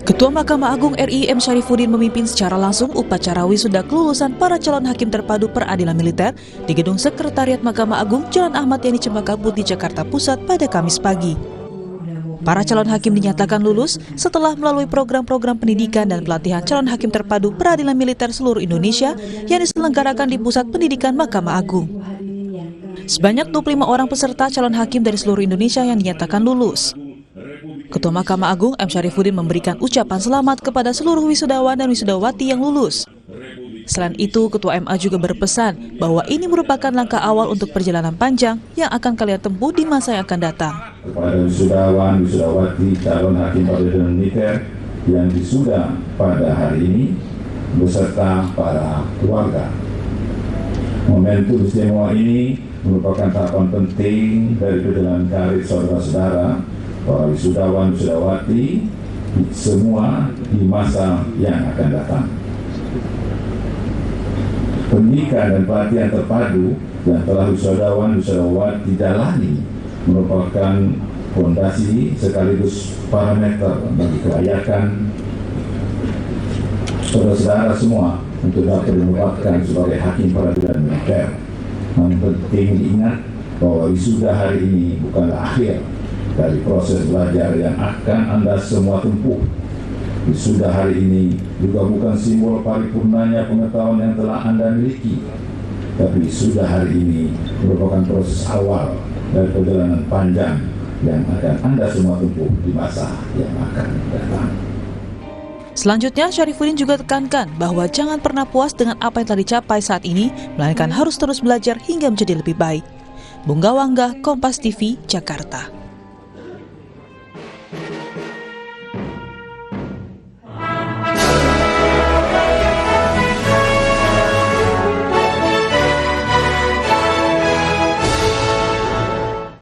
Ketua Mahkamah Agung RI M. Syarifuddin memimpin secara langsung upacara wisuda kelulusan para calon hakim terpadu peradilan militer di Gedung Sekretariat Mahkamah Agung Jalan Ahmad Yani Cempaka Putih, Jakarta Pusat pada Kamis pagi. Para calon hakim dinyatakan lulus setelah melalui program-program pendidikan dan pelatihan calon hakim terpadu peradilan militer seluruh Indonesia yang diselenggarakan di Pusat Pendidikan Mahkamah Agung. Sebanyak 25 orang peserta calon hakim dari seluruh Indonesia yang dinyatakan lulus. Ketua Mahkamah Agung M. Syarifuddin memberikan ucapan selamat kepada seluruh wisudawan dan wisudawati yang lulus. Selain itu, Ketua MA juga berpesan bahwa ini merupakan langkah awal untuk perjalanan panjang yang akan kalian tempuh di masa yang akan datang. Kepada wisudawan, wisudawati, calon hakim peradilan militer yang wisuda pada hari ini, beserta para keluarga. Momentum istimewa ini merupakan tahapan penting dari perjalanan karir saudara-saudara, para wisudawan, wisudawati, semua di masa yang akan datang. Pendidikan dan pelatihan terpadu yang telah wisudawan, wisudawati jalani merupakan fondasi sekaligus parameter bagi kelayakan saudara-saudara semua untuk dapat dinobatkan sebagai hakim peradilan militer. Yang penting diingat bahwa wisuda hari ini bukanlah akhir dari proses belajar yang akan Anda semua tempuh. Wisuda hari ini juga bukan simbol paripurnanya pengetahuan yang telah Anda miliki, tapi wisuda hari ini merupakan proses awal dari perjalanan panjang yang akan Anda semua tempuh di masa yang akan datang. Selanjutnya, Syarifuddin juga tekankan bahwa jangan pernah puas dengan apa yang telah dicapai saat ini, melainkan harus terus belajar hingga menjadi lebih baik. Bunga Wangga, Kompas TV, Jakarta.